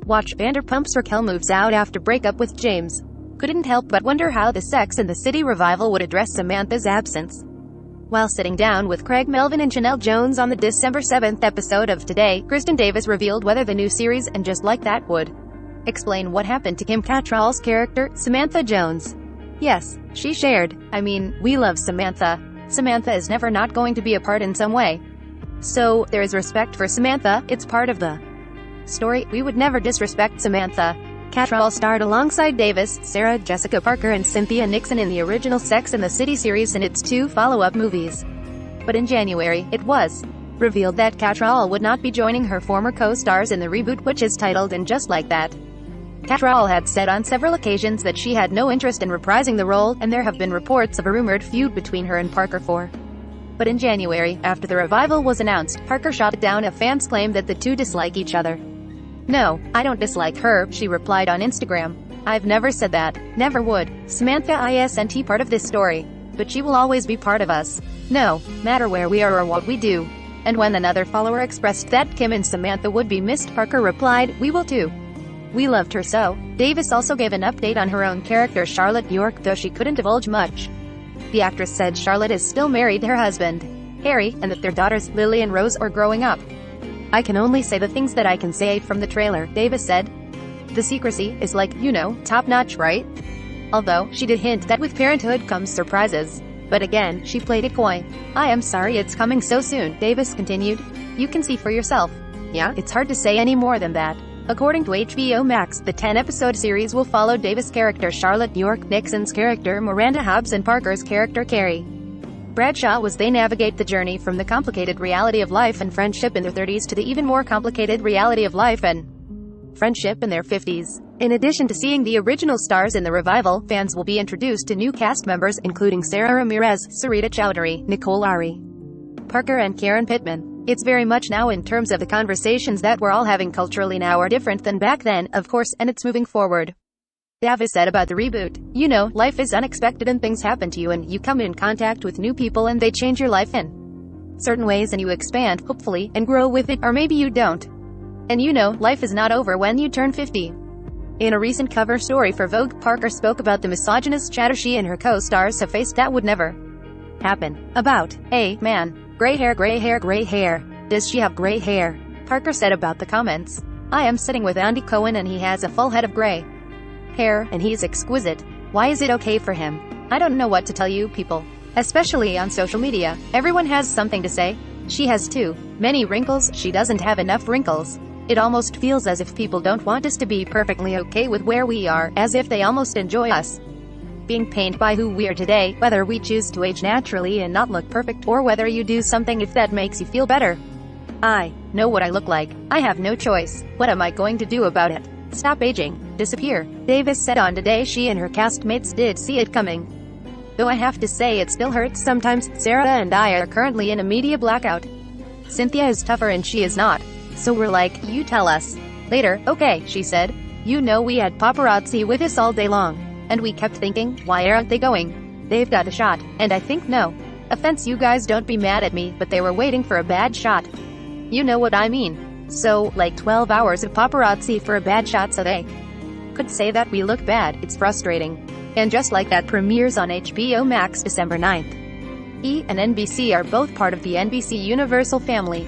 Watch Vanderpump's Raquel moves out after breakup with James. Couldn't help but wonder how the Sex and the City revival would address Samantha's absence. While sitting down with Craig Melvin and Janelle Jones on the December 7th episode of Today, Kristin Davis revealed whether the new series, and just like that, would explain what happened to Kim Cattrall's character, Samantha Jones. Yes, she shared, "I mean, we love Samantha. Samantha is never not going to be a part in some way. So, there is respect for Samantha, it's part of the story. We would never disrespect Samantha." Cattrall starred alongside Davis, Sarah Jessica Parker and Cynthia Nixon in the original Sex and the City series and its 2 follow-up movies. But in January, it was revealed that Cattrall would not be joining her former co-stars in the reboot, which is titled And Just Like That. Cattrall had said on several occasions that she had no interest in reprising the role, and there have been reports of a rumored feud between her and Parker for. But in January, after the revival was announced, Parker shot down a fan's claim that the two dislike each other. "No, I don't dislike her," she replied on Instagram. "I've never said that. Never would. Samantha isn't part of this story. But she will always be part of us. No matter where we are or what we do." And when another follower expressed that Kim and Samantha would be missed, Parker replied, "We will too. We loved her so." Davis also gave an update on her own character Charlotte York, though she couldn't divulge much. The actress said Charlotte is still married to her husband, Harry, and that their daughters, Lily and Rose, are growing up. "I can only say the things that I can say from the trailer," Davis said. "The secrecy is like, top-notch, right?" Although, she did hint that with parenthood comes surprises. But again, she played it coy. "I am sorry it's coming so soon," Davis continued. "You can see for yourself. Yeah, it's hard to say any more than that." According to HBO Max, the 10-episode series will follow Davis' character Charlotte York, Nixon's character Miranda Hobbs and Parker's character Carrie Bradshaw as they navigate the journey from the complicated reality of life and friendship in their 30s to the even more complicated reality of life and friendship in their 50s. In addition to seeing the original stars in the revival, fans will be introduced to new cast members including Sarah Ramirez, Sarita Chowdhury, Nicole Ari, Parker and Karen Pittman. It's very much now in terms of the conversations that we're all having culturally now are different than back then, of course, and it's moving forward. Davis said about the reboot, "Life is unexpected and things happen to you and you come in contact with new people and they change your life in certain ways and you expand, hopefully, and grow with it, or maybe you don't. And life is not over when you turn 50. In a recent cover story for Vogue, Parker spoke about the misogynist chatter she and her co-stars have faced that would never happen. About, "Hey, man. Gray hair, gray hair, gray hair. Does she have gray hair?" Parker said about the comments, "I am sitting with Andy Cohen and he has a full head of gray hair, and he's exquisite. Why is it okay for him? I don't know what to tell you people. Especially on social media. Everyone has something to say. She has too many wrinkles, she doesn't have enough wrinkles. It almost feels as if people don't want us to be perfectly okay with where we are, as if they almost enjoy us being pained by who we are today, whether we choose to age naturally and not look perfect, or whether you do something if that makes you feel better. I know what I look like. I have no choice. What am I going to do about it? Stop aging. Disappear." Davis said on Today she and her castmates did see it coming. "Though I have to say it still hurts sometimes. Sarah and I are currently in a media blackout. Cynthia is tougher and she is not. So we're like, you tell us later, okay," she said. We had paparazzi with us all day long. And we kept thinking, why aren't they going? They've got a shot. And I think no offense, you guys don't be mad at me, but they were waiting for a bad shot. You know what I mean? So, like 12 hours of paparazzi for a bad shot so they could say that we look bad. It's frustrating." And Just Like That premieres on HBO Max December 9th. E! and NBC are both part of the NBC Universal family.